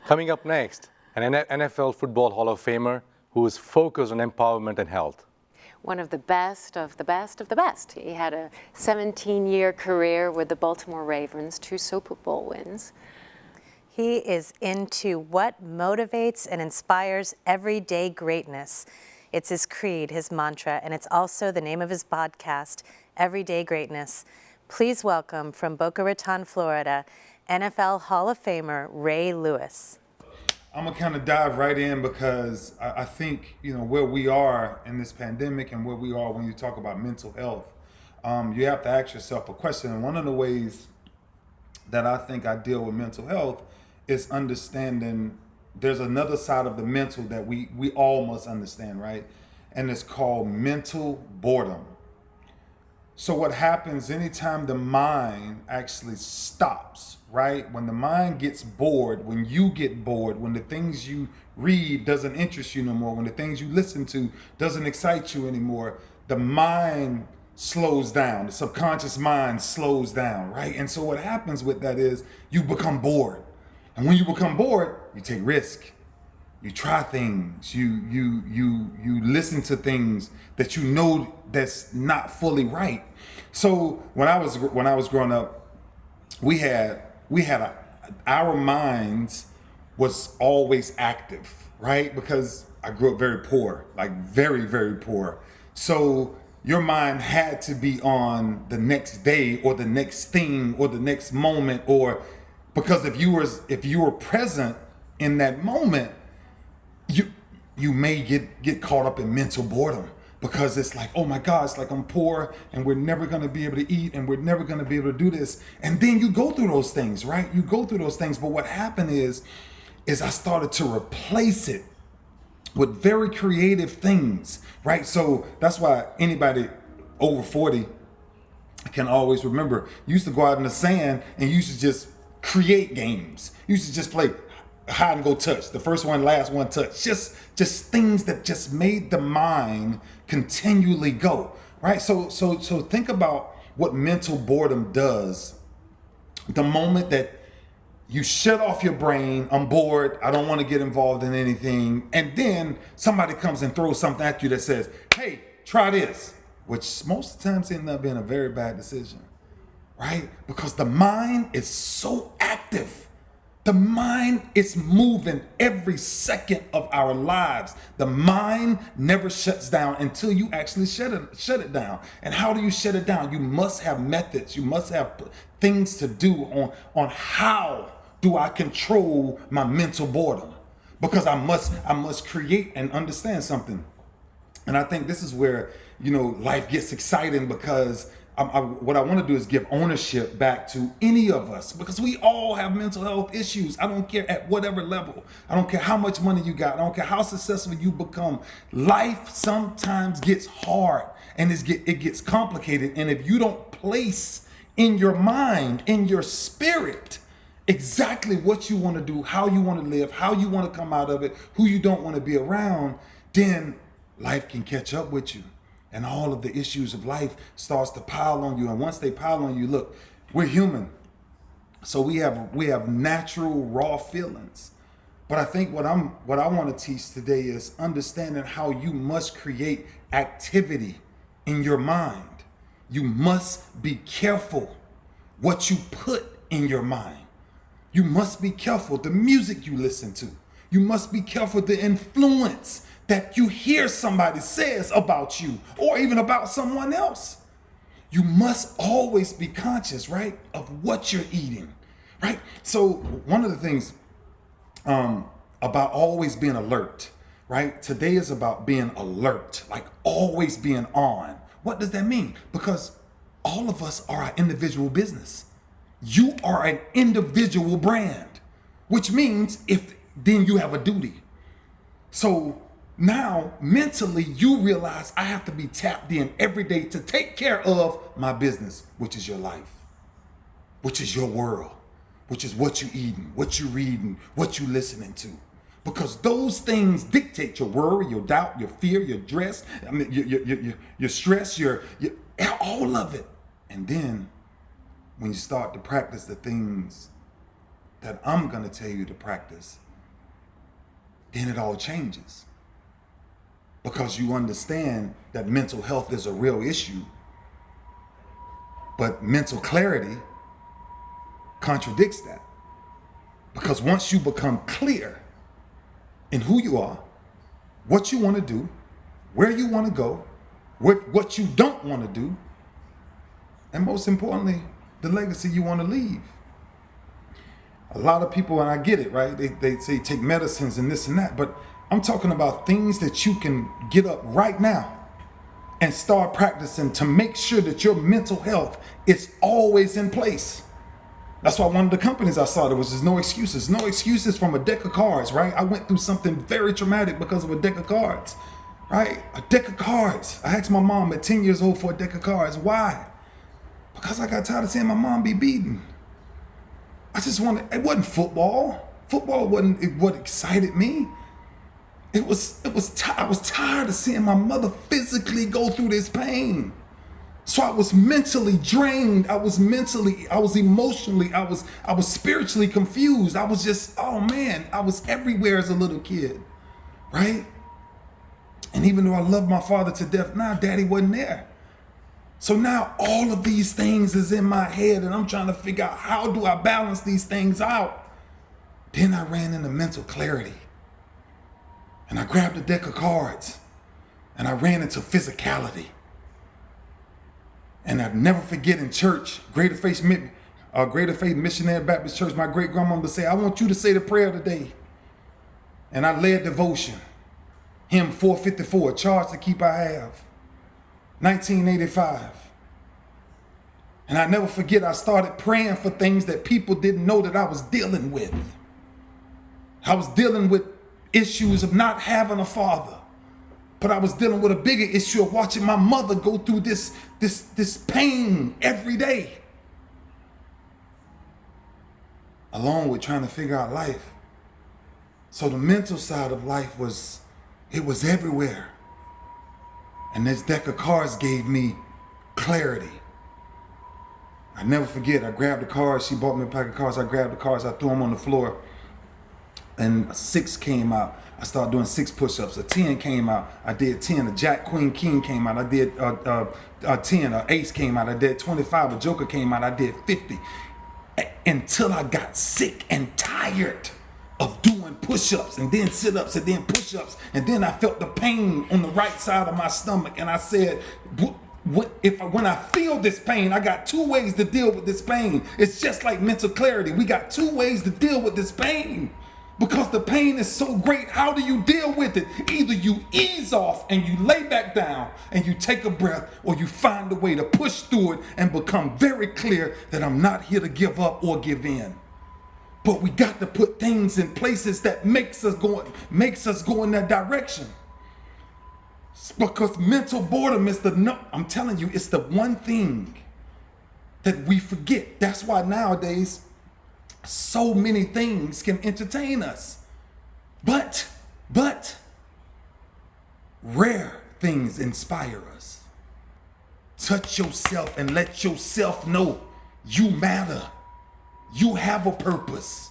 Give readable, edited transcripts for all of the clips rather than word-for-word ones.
Coming up next, an NFL Football Hall of Famer who is focused on empowerment and health. One of the best of the best of the best. He had a 17-year career with the Baltimore Ravens, 2 Super Bowl wins. He is into what motivates and inspires everyday greatness. It's his creed, his mantra, and it's also the name of his podcast, Everyday Greatness. Please welcome from Boca Raton, Florida, NFL Hall of Famer Ray Lewis. I'm gonna kind of dive right in because I think, where we are in this pandemic and where we are when you talk about mental health, you have to ask yourself a question. And one of the ways that I think I deal with mental health is understanding there's another side of the mental that we all must understand, right? And it's called mental boredom. So what happens anytime the mind actually stops, right? When the mind gets bored, when you get bored, when the things you read doesn't interest you no more, when the things you listen to doesn't excite you anymore, the mind slows down, the subconscious mind slows down, right? And so what happens with that is you become bored. And when you become bored, you take risk. You try things, you listen to things that you know that's not fully right. So when I was growing up, our minds was always active, right? Because I grew up very poor, like very, very poor. So your mind had to be on the next day or the next thing or the next moment, or because if you were present in that moment, you may get caught up in mental boredom because it's like, oh my God, it's like I'm poor and we're never gonna be able to eat and we're never gonna be able to do this. And then you go through those things, right? You go through those things. But what happened is I started to replace it with very creative things, right? So that's why anybody over 40 can always remember, you used to go out in the sand and you used to just create games. You used to just play hide and go touch, the first one, last one touch, just things that just made the mind continually go, right? So think about what mental boredom does. The moment that you shut off your brain, I'm bored, I don't want to get involved in anything, and then somebody comes and throws something at you that says, hey, try this, which most of the times ends up being a very bad decision, right? Because the mind is so active. The mind is moving every second of our lives. The mind never shuts down until you actually shut it down. And how do you shut it down? You must have methods. You must have things to do on how do I control my mental boredom? Because I must create and understand something. And I think this is where, life gets exciting because what I want to do is give ownership back to any of us, because we all have mental health issues. I don't care at whatever level. I don't care how much money you got. I don't care how successful you become. Life sometimes gets hard and it gets complicated. And if you don't place in your mind, in your spirit, exactly what you want to do, how you want to live, how you want to come out of it, who you don't want to be around, then life can catch up with you. And all of the issues of life starts to pile on you. And once they pile on you, look, we're human. So we have natural raw feelings. But I think what I want to teach today is understanding how you must create activity in your mind. You must be careful what you put in your mind. You must be careful the music you listen to. You must be careful the influence that you hear somebody says about you or even about someone else. You must always be conscious, right, of what you're eating, right? So one of the things about always being alert, right? Today is about being alert, like always being on. What does that mean? Because all of us are an individual business. You are an individual brand, which means then you have a duty. So now, mentally, you realize I have to be tapped in every day to take care of my business, which is your life, which is your world, which is what you're eating, what you're reading, what you're listening to. Because those things dictate your worry, your doubt, your fear, your your stress, your all of it. And then when you start to practice the things that I'm going to tell you to practice, then it all changes. Because you understand that mental health is a real issue. But mental clarity contradicts that. Because once you become clear in who you are, what you want to do, where you want to go, what you don't want to do, and most importantly, the legacy you want to leave. A lot of people, and I get it, right? They say take medicines and this and that, but I'm talking about things that you can get up right now and start practicing to make sure that your mental health is always in place. That's why one of the companies I started was just no excuses. No excuses from a deck of cards, right? I went through something very traumatic because of a deck of cards, right? A deck of cards. I asked my mom at 10 years old for a deck of cards. Why? Because I got tired of seeing my mom be beaten. I just wanted, it wasn't football. Football wasn't what excited me. I was tired of seeing my mother physically go through this pain. So I was mentally drained. I was emotionally, I was spiritually confused. I was just, oh man, I was everywhere as a little kid, right? And even though I loved my father to death, daddy wasn't there. So now all of these things is in my head and I'm trying to figure out how do I balance these things out? Then I ran into mental clarity. And I grabbed a deck of cards and I ran into physicality. And I'd never forget in church, Greater Faith Missionary Baptist Church, my great grandmother would say, I want you to say the prayer today. And I led devotion. Hymn 454, charge to keep I have. 1985. And I never forget, I started praying for things that people didn't know that I was dealing with. I was dealing with issues of not having a father. But I was dealing with a bigger issue of watching my mother go through this pain every day. Along with trying to figure out life. So the mental side of life was everywhere. And this deck of cards gave me clarity. I never forget, I grabbed the cards, she bought me a pack of cards, I grabbed the cards, I threw them on the floor. And a 6 came out. I started doing 6 push-ups. A 10 came out. I did 10. A Jack, Queen, King came out. I did 10. A Ace came out. I did 25. A Joker came out. I did 50. Until I got sick and tired of doing push-ups and then sit-ups and then push-ups. And then I felt the pain on the right side of my stomach. And I said, when I feel this pain, I got 2 ways to deal with this pain. It's just like mental clarity. We got 2 ways to deal with this pain. Because the pain is so great, how do you deal with it? Either you ease off and you lay back down and you take a breath, or you find a way to push through it and become very clear that I'm not here to give up or give in. But we got to put things in places that makes us go in that direction. Because mental boredom is I'm telling you, it's the one thing that we forget. That's why nowadays, so many things can entertain us, but rare things inspire us. Touch yourself and let yourself know you matter. You have a purpose.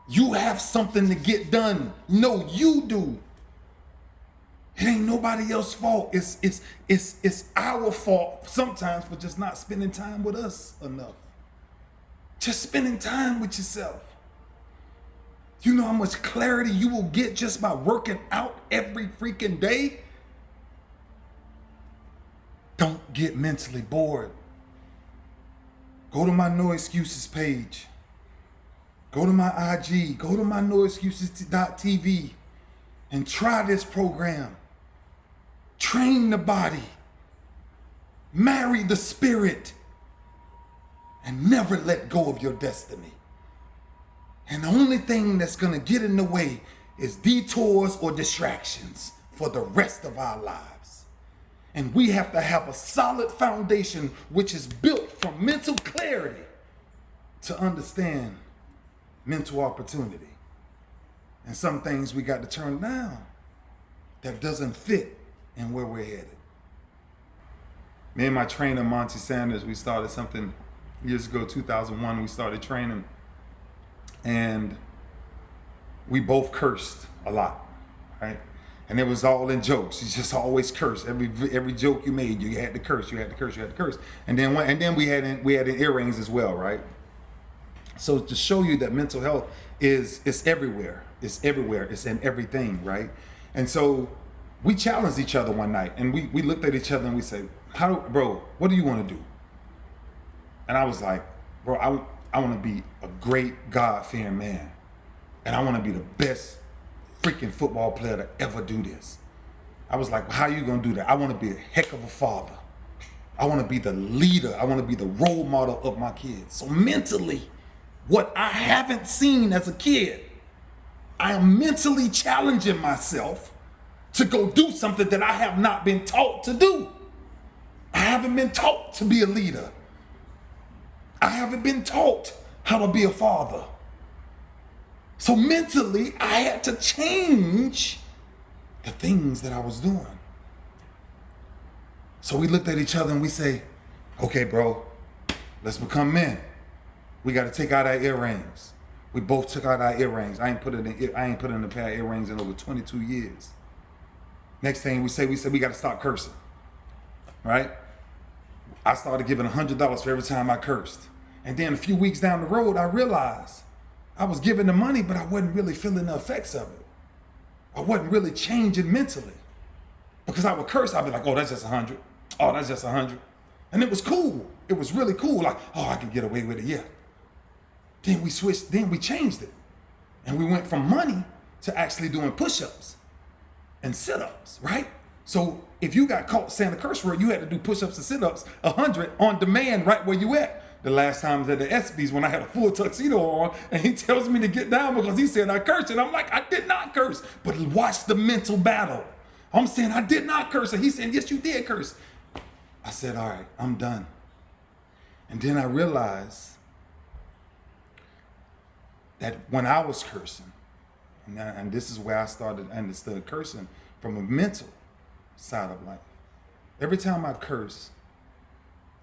You have something to get done. No, you do. It ain't nobody else's fault. It's our fault sometimes for just not spending time with us enough. Just spending time with yourself. You know how much clarity you will get just by working out every freaking day? Don't get mentally bored. Go to my No Excuses page. Go to my IG. Go to my noexcuses.tv and try this program. Train the body. Marry the spirit. And never let go of your destiny. And the only thing that's going to get in the way is detours or distractions for the rest of our lives. And we have to have a solid foundation which is built from mental clarity to understand mental opportunity. And some things we got to turn down that doesn't fit in where we're headed. Me and my trainer, Monty Sanders, we started something years ago, 2001, we started training, and we both cursed a lot. right? And it was all in jokes. You just always curse. Every joke you made, you had to curse. You had to curse. You had to curse. And then we had in earrings as well, right? So to show you that mental health is everywhere. It's everywhere. It's in everything, right? And so we challenged each other one night, and we looked at each other and we said, bro, what do you want to do? And I was like, bro, I want to be a great God-fearing man, and I want to be the best freaking football player to ever do this. I was like, how are you gonna do that? I want to be a heck of a father. I want to be the leader. I want to be the role model of my kids. So mentally, what I haven't seen as a kid, I am mentally challenging myself to go do something that I have not been taught to do. I haven't been taught to be a leader. I haven't been taught how to be a father. So mentally, I had to change the things that I was doing. So we looked at each other and we say, okay, bro, let's become men. We got to take out our earrings. We both took out our earrings. I ain't put in a pair of earrings in over 22 years. Next thing we said we got to stop cursing, right? I started giving $100 for every time I cursed. And then a few weeks down the road, I realized I was giving the money, but I wasn't really feeling the effects of it. I wasn't really changing mentally. Because I would curse, I'd be like, oh, that's just 100. Oh, that's just 100. And it was cool. It was really cool. Like, oh, I can get away with it, yeah. Then we switched, then we changed it. And we went from money to actually doing push-ups and sit-ups, right? So if you got caught saying a curse word, you had to do push-ups and sit-ups 100 on demand right where you at. The last time was at the ESPYs when I had a full tuxedo on and he tells me to get down because he said I cursed. And I'm like, I did not curse. But watch the mental battle. I'm saying I did not curse. And he's saying, yes, you did curse. I said, all right, I'm done. And then I realized that when I was cursing, and this is where I started understood cursing from a mental side of life. Every time I curse,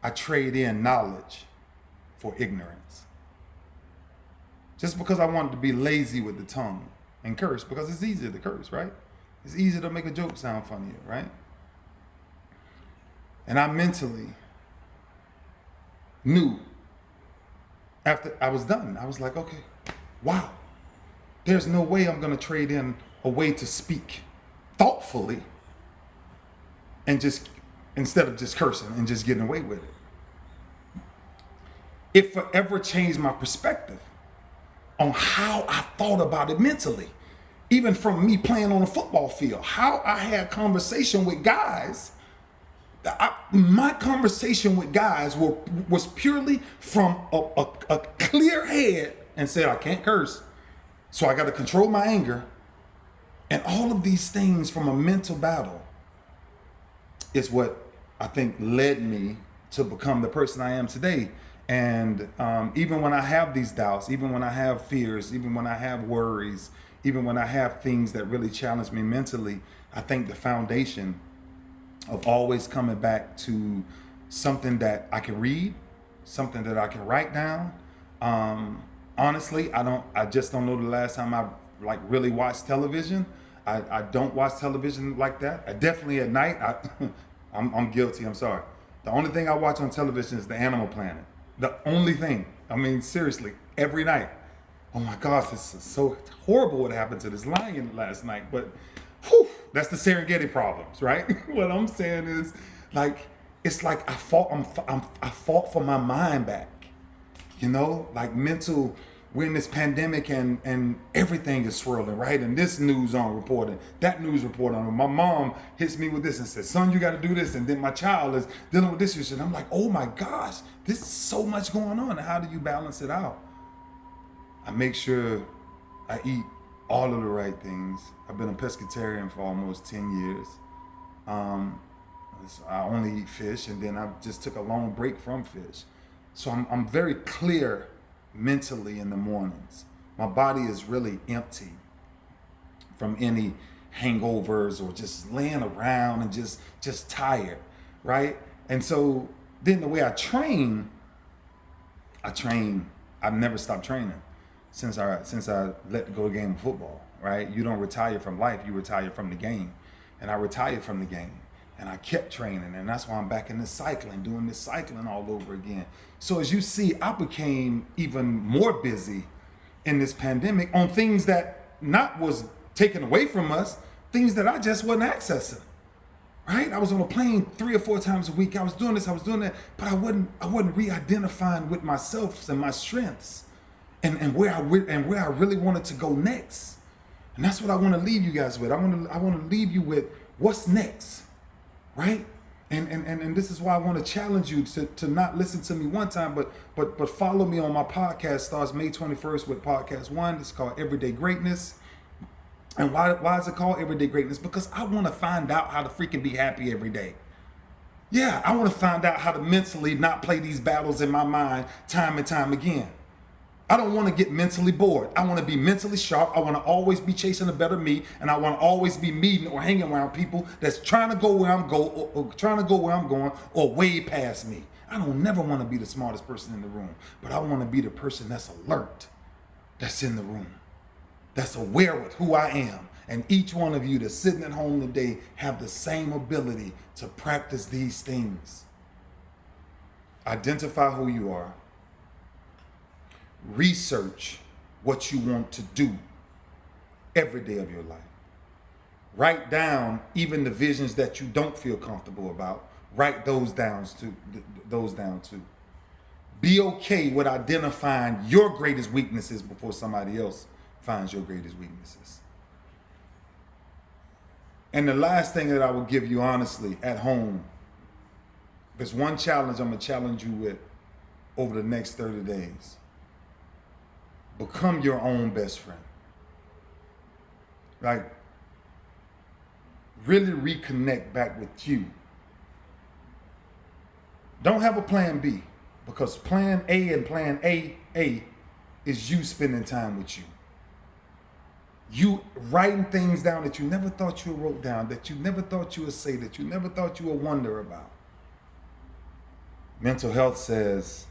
I trade in knowledge for ignorance. Just because I wanted to be lazy with the tongue and curse, because it's easier to curse, right? It's easier to make a joke sound funnier, right? And I mentally knew after I was done, I was like, okay, wow, there's no way I'm gonna trade in a way to speak thoughtfully and just, instead of just cursing and just getting away with it. It forever changed my perspective on how I thought about it mentally. Even from me playing on a football field, how I had conversation with guys. My conversation with guys was purely from a clear head and said, I can't curse. So I got to control my anger. And all of these things from a mental battle is what I think led me to become the person I am today. And even when I have these doubts, even when I have fears, even when I have worries, even when I have things that really challenge me mentally, I think the foundation of always coming back to something that I can read, something that I can write down. Honestly, I just don't know the last time I really watched television. I don't watch television like that. I definitely at night, I'm guilty, I'm sorry. The only thing I watch on television is the Animal Planet. The only thing. I mean, seriously, every night. Oh my gosh, this is so horrible what happened to this lion last night. But whew, that's the Serengeti problems, right? What I'm saying is, it's like I fought for my mind back. You know, like mental, we're in this pandemic and everything is swirling, right? And this news on reporting, that news report on. My mom hits me with this and says, son, you got to do this. And then my child is dealing with this issue. And I'm like, oh my gosh, this is so much going on. How do you balance it out? I make sure I eat all of the right things. I've been a pescatarian for almost 10 years. I only eat fish, and then I just took a long break from fish. So I'm very clear mentally in the mornings. My body is really empty from any hangovers or just laying around and just tired, right? And so then the way I've never stopped training. since I let go of the game of football, right? You don't retire from life, you retire from the game. And I retired from the game. And I kept training, and that's why I'm back in this cycling, doing this cycling all over again. So as you see, I became even more busy in this pandemic on things that not was taken away from us, things that I just wasn't accessing. Right? I was on a plane 3 or 4 times a week. I was doing this, I was doing that, but I wasn't re-identifying with myself and my strengths and where I really wanted to go next. And that's what I want to leave you guys with. I want to leave you with what's next. Right? And this is why I want to challenge you to not listen to me one time, but follow me on my podcast. Starts May 21st with podcast 1. It's called Everyday Greatness. And why is it called Everyday Greatness? Because I want to find out how to freaking be happy every day. Yeah, I want to find out how to mentally not play these battles in my mind time and time again. I don't want to get mentally bored. I want to be mentally sharp. I want to always be chasing a better me, and I want to always be meeting or hanging around people that's trying to go where I'm going, or way past me. I don't never want to be the smartest person in the room, but I want to be the person that's alert, that's in the room, that's aware with who I am. And each one of you that's sitting at home today have the same ability to practice these things. Identify who you are. Research what you want to do every day of your life. Write down even the visions that you don't feel comfortable about. Write those down too. Be okay with identifying your greatest weaknesses before somebody else finds your greatest weaknesses. And the last thing that I will give you honestly at home, there's one challenge I'm going to challenge you with over the next 30 days. Become your own best friend. Like, really reconnect back with you. Don't have a plan B, because plan A and plan A is you spending time with you. You writing things down that you never thought you wrote down, that you never thought you would say, that you never thought you would wonder about. Mental health says,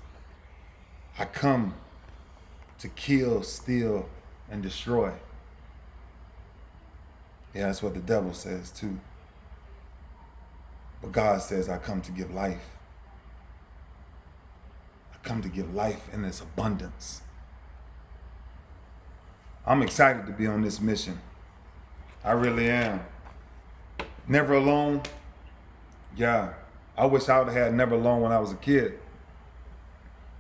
I come to kill, steal, and destroy. Yeah, that's what the devil says too. But God says, I come to give life. I come to give life in its abundance. I'm excited to be on this mission. I really am. Never alone. Yeah, I wish I would have had never alone when I was a kid.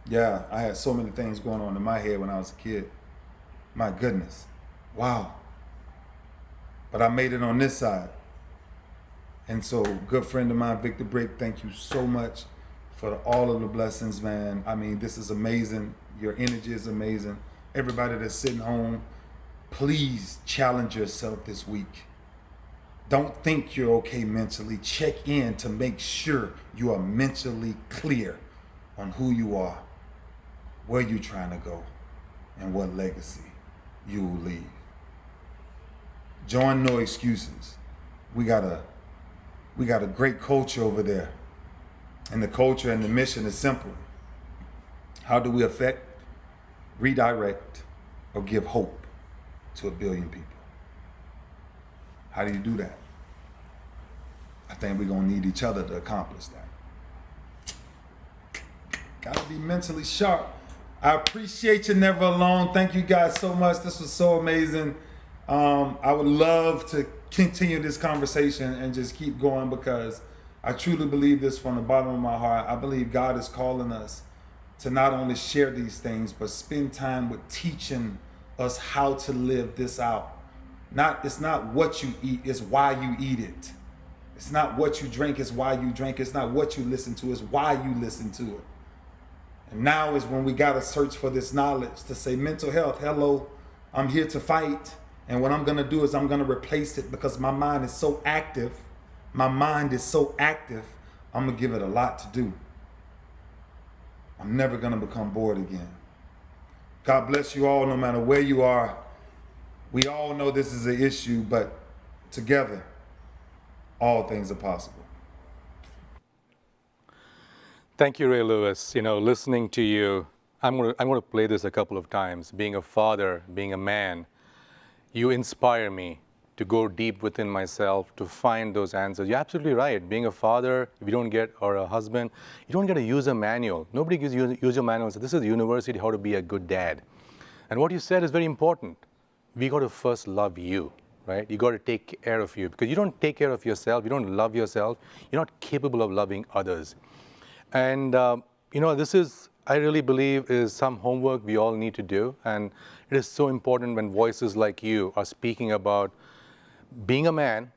Yeah, I had so many things going on in my head when I was a kid. My goodness. Wow. But I made it on this side. And so, good friend of mine, Victor Brick, thank you so much for all of the blessings, man. I mean, this is amazing. Your energy is amazing. Everybody that's sitting home, please challenge yourself this week. Don't think you're okay mentally. Check in to make sure you are mentally clear on who you are, where you're trying to go, and what legacy you will leave. Join No Excuses. We got a great culture over there. And the culture and the mission is simple. How do we affect, redirect, or give hope to 1 billion people? How do you do that? I think we're going to need each other to accomplish that. Got to be mentally sharp. I appreciate you, Never Alone. Thank you guys so much. This was so amazing. I would love to continue this conversation and just keep going, because I truly believe this from the bottom of my heart. I believe God is calling us to not only share these things, but spend time with teaching us how to live this out. It's not what you eat, it's why you eat it. It's not what you drink, it's why you drink. It's not what you listen to, it's why you listen to it. And now is when we got to search for this knowledge to say, mental health, hello, I'm here to fight. And what I'm going to do is I'm going to replace it, because my mind is so active. My mind is so active, I'm going to give it a lot to do. I'm never going to become bored again. God bless you all, no matter where you are. We all know this is an issue, but together, all things are possible. Thank you, Ray Lewis. Listening to you, I'm going to play this a couple of times. Being a father, being a man, you inspire me to go deep within myself to find those answers. You're absolutely right. Being a father, if you don't get, or a husband, you don't get a user manual. Nobody gives you a user manual. So this is the university, how to be a good dad. And what you said is very important. We got to first love you, right? You got to take care of you, because you don't take care of yourself, you don't love yourself, you're not capable of loving others. And this is, I really believe, is some homework we all need to do. And it is so important when voices like you are speaking about being a man,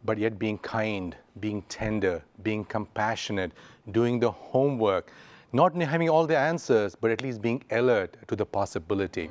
but yet being kind, being tender, being compassionate, doing the homework, not having all the answers, but at least being alert to the possibility.